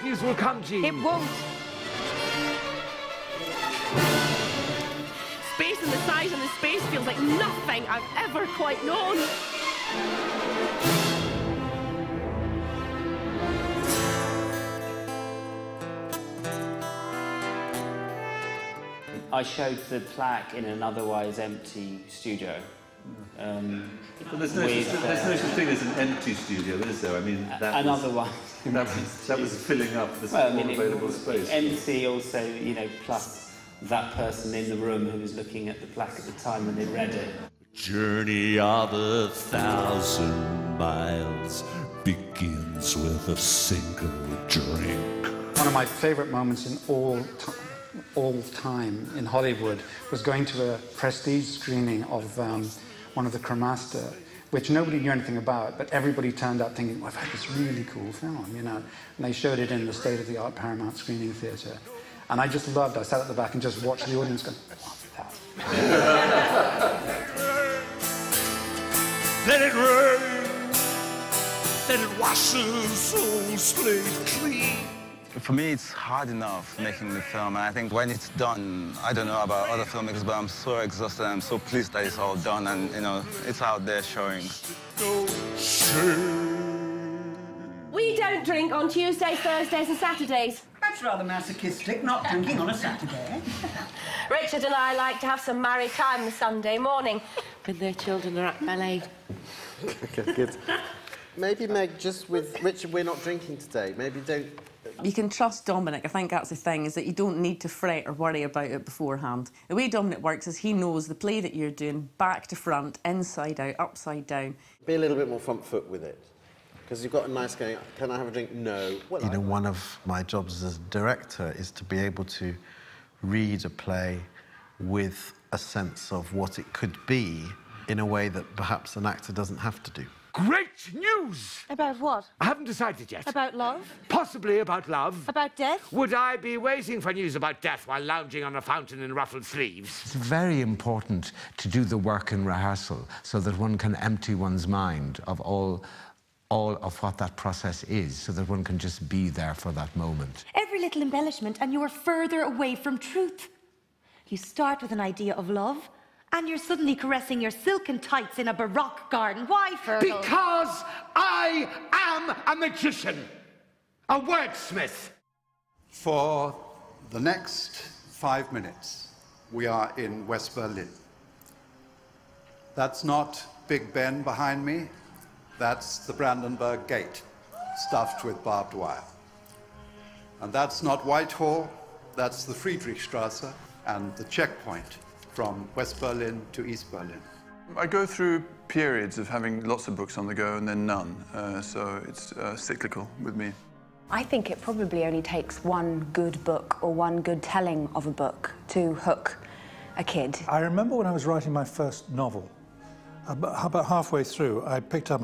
news will come, Jean. It won't. Space and the size of the space feels like nothing I've ever quite known. I showed the plaque in an otherwise empty studio. But there's no such thing as an empty studio, is there? I mean, that was filling up the available space. Empty also, you know, plus that person in the room who was looking at the plaque at the time when they read it. Journey of 1,000 miles begins with a single drink. One of my favourite moments in all time in Hollywood was going to a prestige screening of one of the Cremaster, which nobody knew anything about, but everybody turned up thinking, well, I've had this really cool film, you know. And they showed it in the state-of-the-art Paramount Screening Theatre. And I just loved it. I sat at the back and just watched the audience go, what's that? Let it rain, let it wash the soul's slate clean. For me, it's hard enough making the film, and I think when it's done, I don't know about other filmmakers, but I'm so exhausted and I'm so pleased that it's all done and, you know, it's out there showing. We don't drink on Tuesdays, Thursdays and Saturdays. That's rather masochistic, not drinking on a Saturday. Richard and I like to have some married time on Sunday morning when their children are at ballet. Okay, good. Maybe, Meg, just with Richard, we're not drinking today. Maybe don't... You can trust Dominic. I think that's the thing, is that you don't need to fret or worry about it beforehand. The way Dominic works is he knows the play that you're doing, back to front, inside out, upside down. Be a little bit more front foot with it. Because you've got a nice going, can I have a drink? No. Well, you know, one of my jobs as a director is to be able to read a play with a sense of what it could be in a way that perhaps an actor doesn't have to do. Great news! About what? I haven't decided yet. About love? Possibly about love. About death? Would I be waiting for news about death while lounging on a fountain in ruffled sleeves? It's very important to do the work in rehearsal so that one can empty one's mind of all of what that process is, so that one can just be there for that moment. Every little embellishment and you are further away from truth. You start with an idea of love, and you're suddenly caressing your silken tights in a Baroque garden. Why, Fergal? Because I am a magician, a wordsmith. For the next 5 minutes, we are in West Berlin. That's not Big Ben behind me. That's the Brandenburg Gate, stuffed with barbed wire. And that's not Whitehall, that's the Friedrichstrasse and the checkpoint from West Berlin to East Berlin. I go through periods of having lots of books on the go and then none, so it's cyclical with me. I think it probably only takes one good book or one good telling of a book to hook a kid. I remember when I was writing my first novel, about halfway through, I picked up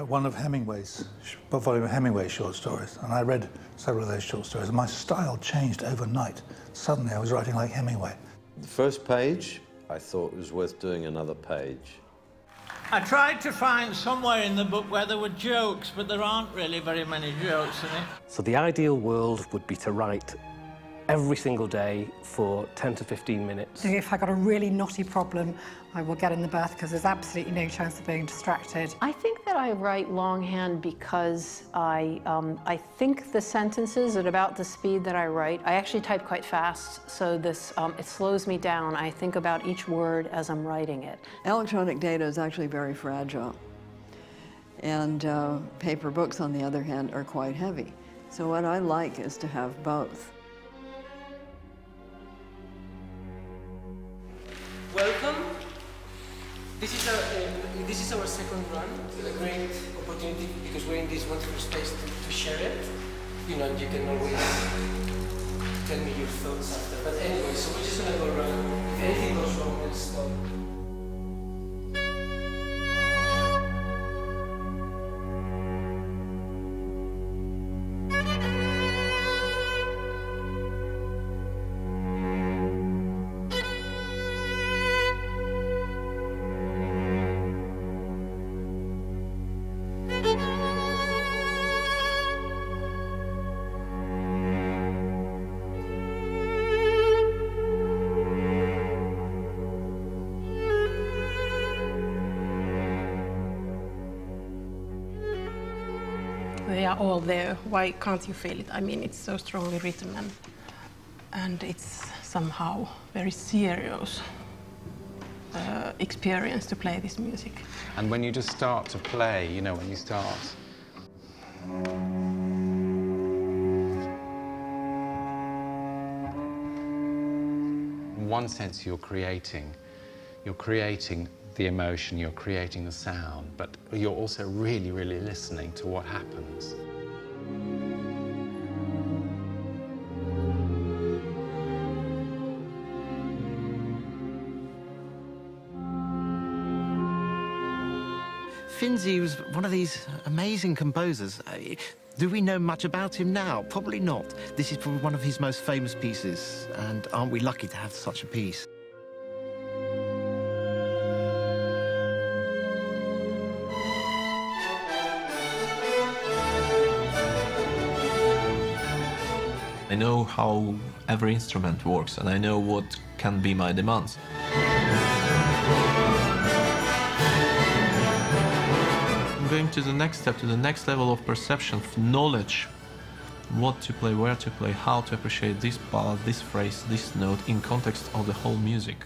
one of Hemingway's, a volume of Hemingway's short stories, and I read several of those short stories, and my style changed overnight. Suddenly, I was writing like Hemingway. The first page, I thought it was worth doing another page. I tried to find somewhere in the book where there were jokes, but there aren't really very many jokes in it. So the ideal world would be to write every single day for 10 to 15 minutes. If I got a really knotty problem, I will get in the bath because there's absolutely no chance of being distracted. I think that I write longhand because I think the sentences at about the speed that I write. I actually type quite fast, so this it slows me down. I think about each word as I'm writing it. Electronic data is actually very fragile, and paper books, on the other hand, are quite heavy. So what I like is to have both. Welcome. This is our second run. It's a great opportunity because we're in this wonderful space to share it. You know, you can always tell me your thoughts after. But anyway, so we're just gonna go around. If anything goes wrong, we'll stop. they are all there. Why can't you feel it? I mean, it's so strongly written, and it's somehow very serious experience to play this music. And when you just start to play, you know, when you start... In one sense, you're creating the emotion, you're creating the sound, but you're also really, really listening to what happens. Finzi was one of these amazing composers. Do we know much about him now? Probably not. This is probably one of his most famous pieces, and aren't we lucky to have such a piece? I know how every instrument works, and I know what can be my demands. I'm going to the next step, to the next level of perception, of knowledge. What to play, where to play, how to appreciate this ballad, this phrase, this note in context of the whole music.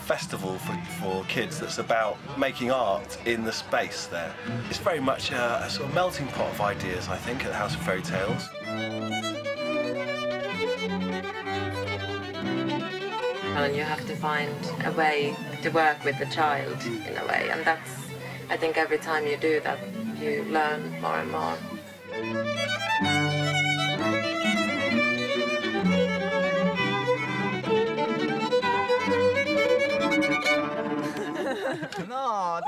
Festival for kids that's about making art in the space there. It's very much a sort of melting pot of ideas, I think, at the House of Fairy Tales. And you have to find a way to work with the child in a way, and that's, I think every time you do that, you learn more and more. No,